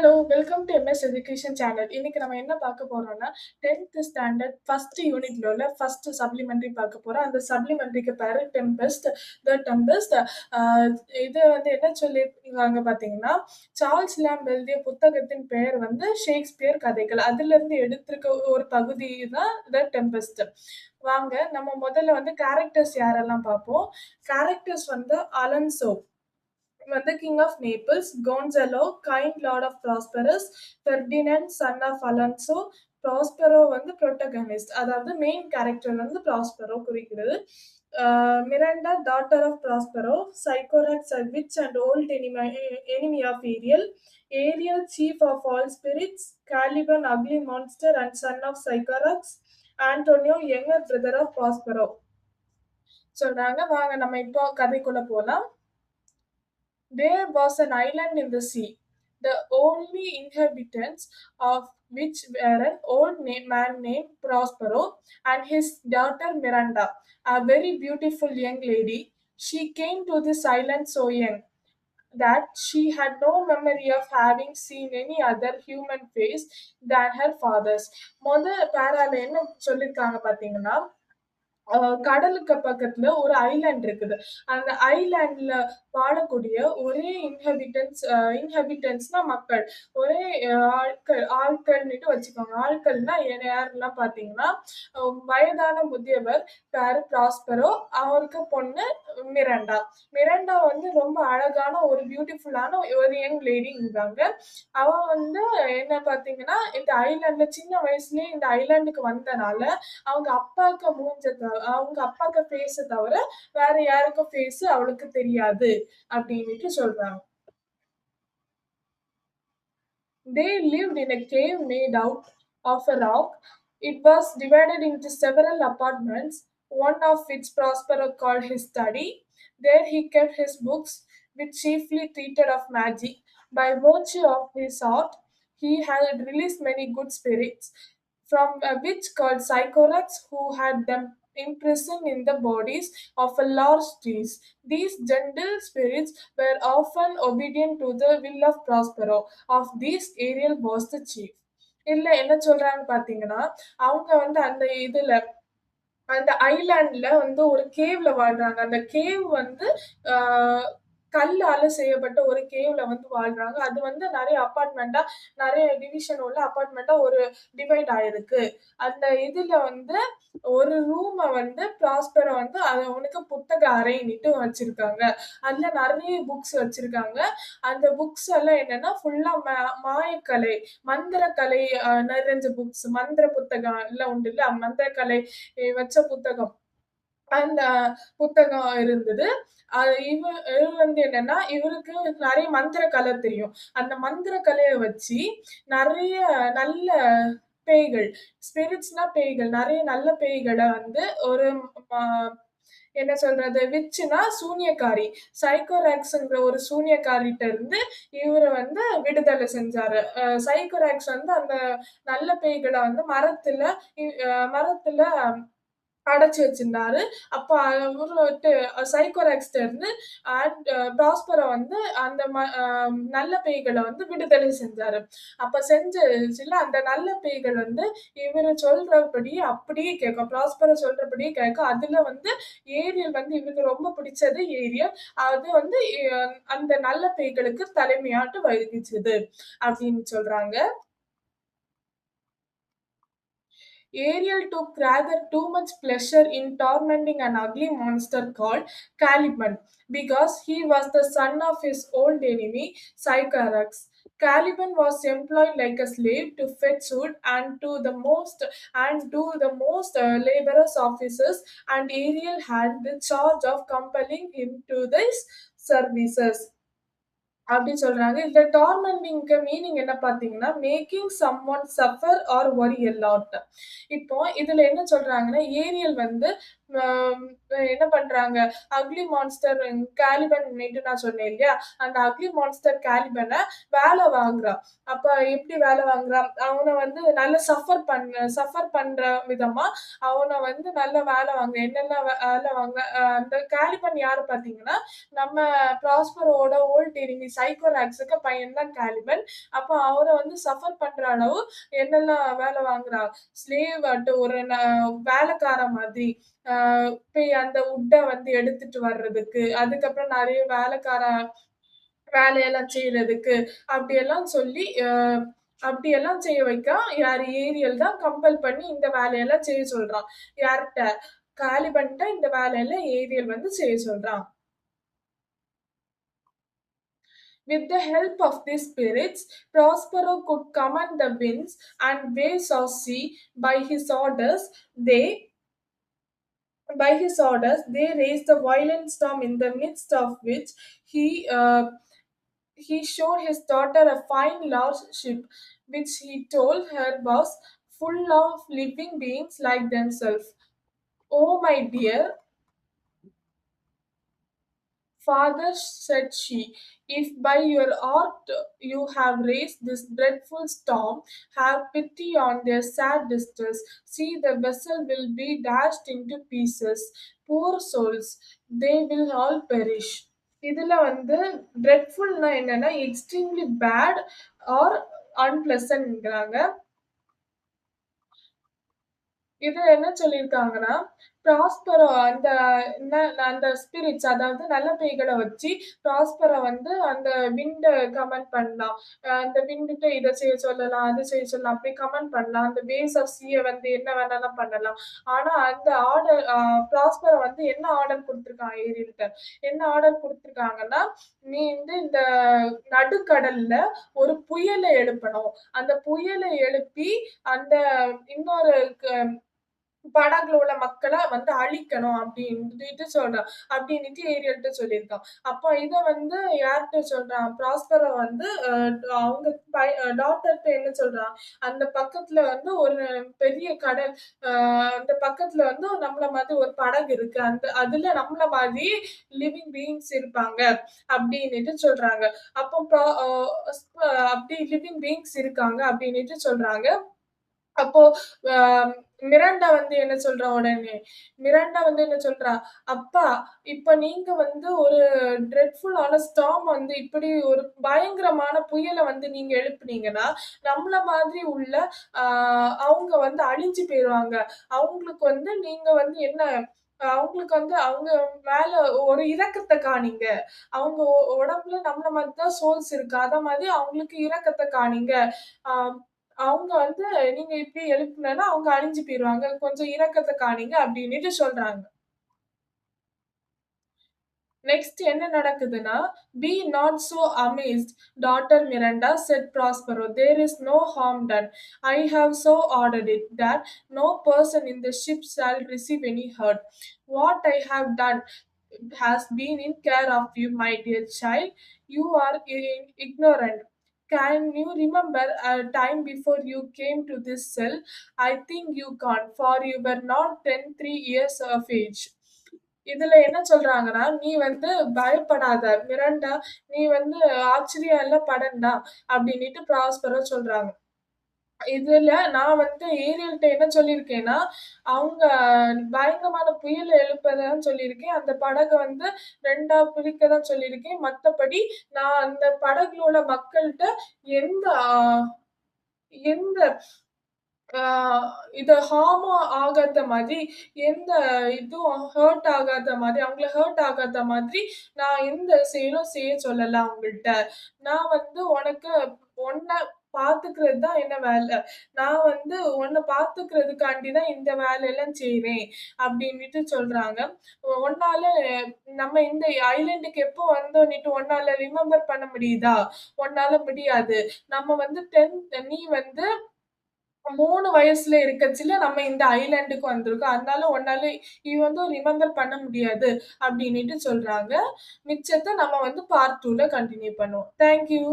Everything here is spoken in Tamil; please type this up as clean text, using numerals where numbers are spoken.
Hello! Welcome to MS education channel. இன்னைக்கு நம்ம என்ன பார்க்க போறோம்னா, 10th ஸ்டாண்டர்ட் 1 யூனிட்ல உள்ள 1 சப்ளிமெண்டரி பார்க்க போறோம். அந்த சப்ளிமெண்டரிக்கு பேரு டெம்பெஸ்ட். த டெம்பெஸ்ட். அ இது வந்து என்ன சொல்லியிருக்காங்க பார்த்தீங்கன்னா, சார்ல்ஸ் லாம்ப் எழுதிய புத்தகத்தின் பெயர் வந்து ஷேக்ஸ்பியர் கதைகள். அதிலிருந்து எடுத்திருக்க ஒரு பகுதி தான் த டெம்பெஸ்ட். வாங்க நம்ம முதல்ல வந்து கேரக்டர்ஸ் யாரெல்லாம் பார்ப்போம். கேரக்டர்ஸ் வந்து அலன்சோ வந்து king of Naples, Gonzalo kind lord of Prosperous, Ferdinand son of Alonso, Prospero வந்து புரோட்டகனிஸ்ட். அதாவது மெயின் கேரக்டர் வந்து ப்ராஸ்பெரோ குறிக்கிறது. Miranda daughter of Prospero, Sycorax witch and old enemy of Ariel, Ariel chief of all spirits, Caliban ugly monster and son of Sycorax, Antonio younger brother of Prospero சொல்றாங்க. வாங்க நம்ம இப்போ கதைக்குள்ள போலாம். There was an island in the sea, the only inhabitants of which were an old man named Prospero and his daughter Miranda, a very beautiful young lady. She came to this island so young that she had no memory of having seen any other human face than her father's. மொத பேரால என்ன சொல்லியிருக்காங்க பார்த்தீங்கன்னா, கடலுக்கு பக்கத்துல ஒரு ஐலேண்ட் இருக்குது. அந்த ஐலேண்ட்ல வாழக்கூடிய ஒரே இன்ஹாபிட்டன்ட்ஸ்னா மக்கள். ஒரே ஆட்கள்ன்னுட்டு வச்சுக்கோங்க. ஆட்கள்னா யாரெல்லாம் பார்த்தீங்கன்னா, வயதான முதியவர் பேரு ப்ராஸ்பெரோ, அவருக்கு பொண்ணு மிராண்டா. மிராண்டா வந்து ரொம்ப அழகான ஒரு பியூட்டிஃபுல்லான ஒரு யங் லேடிங்கிறாங்க. அவ வந்து என்ன பார்த்தீங்கன்னா, இந்த ஐலேண்ட்ல சின்ன வயசுலயே இந்த ஐலேண்டுக்கு வந்தனால, அவங்க அப்பாக்கு அவங்க அப்பாக்கு ஃபேஸ தவிர வேற யாருக்கும் ஃபேஸ் அவளுக்கு தெரியாது அப்டின்னுட்டு சொல்றாங்க. They lived in a cave made out of a rock. It was divided into several apartments, one of which Prospero called his study. There he kept his books, which chiefly treated of magic. By virtue of his art, he had released many good spirits, from a witch called Sycorax, who had them imprisoned in the bodies of a large trees. These gentle spirits were often obedient to the will of Prospero. Of these, Ariel was the chief. இல்ல என்ன சொல்றாங்கன்னு பார்த்தீங்கன்னா, அவங்க வந்து அந்த ஐலேண்ட்ல வந்து ஒரு கேவ்ல வாழ்றாங்க. அந்த கேவ் வந்து ஆ கல்லால செய்யப்பட்ட ஒரு கேவ்ல வந்து வாழ்றாங்க. அது வந்து நெறைய டிவிஷன் உள்ள அபார்ட்மெண்ட்டா ஒரு டிவைட் ஆயிருக்கு. அந்த இதுல வந்து ஒரு ரூம வந்து ப்ராஸ்பெரோ வந்து அது அவனுக்கு புத்தக அறைன்னுட்டு வச்சிருக்காங்க. அதுல நெறைய புக்ஸ் வச்சிருக்காங்க. அந்த புக்ஸ் எல்லாம் என்னன்னா, ஃபுல்லா மாயக்கலை, மந்திரக்கலை நிறைஞ்ச புக்ஸ். மந்திர புத்தகம் எல்லாம் உண்டுல்ல, மந்திரக்கலை வச்ச புத்தகம். அந்த புத்தகம் இருந்தது. இவர் வந்து என்னன்னா, இவருக்கு நெறைய மந்திர கலை தெரியும். அந்த மந்திர கலைய வச்சு நெறைய நல்ல பேய்கள், ஸ்பிரிட்ஸ்னா பேய்கள், நெறைய நல்ல பேய்கள வந்து ஒரு ம என்ன சொல்றது? விட்ச்னா சூனியக்காரி. சைக்கோராக்ஸ்ங்கிற ஒரு சூனியக்காரிட்ட இருந்து இவரு வந்து விடுதலை செஞ்சாரு. சைக்கோராக்ஸ் வந்து அந்த நல்ல பேய்கள வந்து மரத்துல அடைச்சு வச்சிருந்தாரு. அப்ப அவரு வந்துட்டு சைக்கோராக்ஸ்ட்ட இருந்து ப்ராஸ்பரோ வந்து அந்த நல்ல பேய்கள வந்து விடுதலை செஞ்சாரு. அப்ப செஞ்சுச்சுல அந்த நல்ல பேய்கள் வந்து இவரு சொல்றபடி அப்படியே கேட்கும். ப்ராஸ்பரோ சொல்றபடியே கேட்கும். அதுல வந்து ஏரியல் வந்து இவருக்கு ரொம்ப பிடிச்சது ஏரியல். அது வந்து அந்த நல்ல பேய்களுக்கு தலைமையாட்டு வகிச்சுது அப்படின்னு சொல்றாங்க. Ariel took rather too much pleasure in tormenting an ugly monster called Caliban because he was the son of his old enemy Sycorax. Caliban was employed like a slave to fetch wood and do the most laborious offices, and Ariel had the charge of compelling him to these services. அப்படி சொல்றாங்க. இதுல டார்மெண்டிங்க்கு மீனிங் என்ன பார்த்தீங்கன்னா, making someone suffer or worry a lot. இப்போ இதுல என்ன சொல்றாங்கன்னா, ஏரியல் வந்து அ என்ன பண்றாங்க, அக்லி மான்ஸ்டர் காலிபன்னுட்டு நான் சொன்னேன் இல்லையா? அந்த அக்லி மான்ஸ்டர் காலிபன வேலை வாங்குறா. அப்ப எப்படி வேலை வாங்குறா? அவன வந்து நல்ல சஃபர் பண்ற விதமா அவன வந்து நல்ல வேலை வாங்குறா. என்னென்ன வேலை வாங்குறா? அந்த காலிபன் யாரு பார்த்தீங்கன்னா, நம்ம ப்ராஸ்பரோட ஓல்ட் எனிமி சைக்கோராக்ஸுக்கு பையன் தான் காலிபன். அப்போ அவர வந்து சஃபர் பண்ற அளவு என்னெல்லாம் வேலை வாங்குறா? ஸ்லேவ் ஆட்டு ஒரு வேலைக்கார மாதிரி. ஆ போய் அந்த வுட்ட வந்து எடுத்துட்டு வர்றதுக்கு, அதுக்கப்புறம் நெறைய வேலையெல்லாம் செய்றதுக்கு, அப்படியெல்லாம் சொல்லி அப்படியெல்லாம் செய்ய வைக்கிறான். யாரு? ஏரியல் தான் கம்பல் பண்ணி இந்த வேலையெல்லாம் செய்ய சொல்றான். யார்ட்ட? காலிபன்ட்ட இந்த வேலையெல்லாம் ஏரியல் வந்து செய்ய சொல்றான். With the help of these spirits, Prospero could command the winds and waves of sea by his orders. They raised a violent storm in the midst of which he he showed his daughter a fine large ship, which he told her was full of living beings like themselves. Oh, my dear, "Father," said she, "if by your art you have raised this dreadful storm, have pity on their sad distress. See, the vessel will be dashed into pieces. Poor souls, they will all perish." இதுல வந்து ட்ரெட்ஃபுல்னா என்னன்னா எக்ஸ்ட்ரீம்லி பேட் ஆர் அன்பிளசன்ட்ங்கிறாங்க. இதுல என்ன சொல்லியிருக்காங்கன்னா, ப்ராஸ்பரோ அந்த என்ன அந்த ஸ்பிரிட்ஸ் அதாவது நல்ல பேய்கள வச்சு ப்ராஸ்பரோ வந்து அந்த விண்ட கமெண்ட் பண்ணலாம். அந்த விண்ட்ட்ட இத செய்ய சொல்லலாம், அது செய்ய சொல்லலாம். அப்படி கமெண்ட் பண்ணலாம். அந்த வேவ்ஸ் ஆஃப் சீய வந்து என்ன வேணாலும் பண்ணலாம். ஆனா அந்த ஆர்டர் ப்ராஸ்பரோ வந்து என்ன ஆர்டர் குடுத்துருக்கான் ஏரியல்ட்ட? என்ன ஆர்டர் குடுத்துருக்காங்கன்னா, "நீ வந்து இந்த நடுக்கடல்ல ஒரு புயல எழுப்பணும். அந்த புயல எழுப்பி அந்த இன்னொரு படகுல உள்ள மக்கள வந்து அழிக்கணும் அப்படின்ட்டு சொல்றான். அப்படின்னுட்டு ஏரியல்ட்ட சொல்லியிருக்கான். அப்போ இத வந்து யார்ட்ட சொல்றான்? ப்ராஸ்பரோ வந்து அவங்க டாட்டர்ட்ட என்ன சொல்றான்? அந்த பக்கத்துல வந்து ஒரு பெரிய கடல் அ அந்த பக்கத்துல வந்து நம்மள மாதிரி ஒரு படகு இருக்கு. அதுல நம்மள மாதிரி லிவிங் பீயிங்ஸ் இருப்பாங்க அப்படின்னுட்டு சொல்றாங்க. அப்போ அப்படி லிவிங் பீயிங்ஸ் இருக்காங்க அப்படின்னுட்டு சொல்றாங்க. அப்போ அ மிராண்டா வந்து என்ன சொல்றா உடனே, மிராண்டா வந்து என்ன சொல்றா, "அப்பா, இப்ப நீங்க வந்து ஒரு ட்ரெட்ஃபுல்லான ஸ்டார்ம் வந்து இப்படி ஒரு பயங்கரமான புயல வந்து நீங்க எழுப்புனீங்கன்னா, நம்மள மாதிரி உள்ள அ அவங்க வந்து அழிஞ்சு போயிருவாங்க. அவங்களுக்கு வந்து நீங்க வந்து என்ன அவங்களுக்கு வந்து அவங்க மேல ஒரு இரக்கத்த காணிங்க. அவங்க உடம்புல நம்மள மாதிரி தான் சோல்ஸ் இருக்கு. அத மாதிரி அவங்களுக்கு இரக்கத்த காணிங்க. அ அவங்க வந்து நீங்க இப்படி எழுப்புனேன்னா, அவங்க அழிஞ்சு போயிருவாங்க. கொஞ்சம் இரக்கத்த காணிங்க அப்டின்னுட்டு சொல்றாங்க. நெக்ஸ்ட் என்ன நடக்குதுன்னா, "Be not so amazed, daughter Miranda," said Prospero. "There is no harm done. I have so ordered it that no person in the ship shall receive any hurt. What I have done has been in care of you, my dear child. You are ignorant. Can you remember a time before you came to this cell? I think you can't, for you were not 3 years of age." இதுல என்ன சொல்றாங்கன்னா, "நீ வந்து பயப்படாத மிராண்டா, நீ வந்து ஆச்சரியம் எல்லாம் படேன்டா" அப்படின்னுட்டு ப்ராஸ்பரோ சொல்றாங்க. இதுல நான் வந்து ஏரியல்ட்ட என்ன சொல்லியிருக்கேன்னா, அவங்க பயங்கரமான புயல் எழுப்பதான் சொல்லியிருக்கேன். அந்த படக வந்து 2ஆ பிரிக்க தான் சொல்லியிருக்கேன். மத்தபடி நான் அந்த படகுல உள்ள மக்கள்ட்ட எந்த எந்த ஆ இது ஹார்மும் ஆகாத மாதிரி, எந்த இதுவும் ஹர்ட் ஆகாத மாதிரி, அவங்கள ஹர்ட் ஆகாத மாதிரி நான் எந்த செயலும் செய்ய சொல்லல அவங்கள்ட்ட. நான் வந்து உன்ன பாத்துக்கிறது தான் என்ன வேல. நான் வந்து உன்ன பாத்துக்கிறதுக்காண்டி தான் இந்த வேலையெல்லாம் செய்றேன் அப்டின்னுட்டு சொல்றாங்க. உன்னால நம்ம இந்த ஐலேண்டுக்கு எப்போ வந்தோன்னுட்டு உன்னால ரிமெம்பர் பண்ண முடியுதா? உன்னால முடியாது. நம்ம வந்து 10th நீ வந்து 3 வயசுல இருக்கச்சில நம்ம இந்த ஐலேண்டுக்கு வந்திருக்கோம். அதனால உன்னால வந்து ரிமெம்பர் பண்ண முடியாது அப்டின்னுட்டு சொல்றாங்க. மிச்சத்த நம்ம வந்து பார்ட் 2ல கன்டின்யூ பண்ணுவோம். Thank you.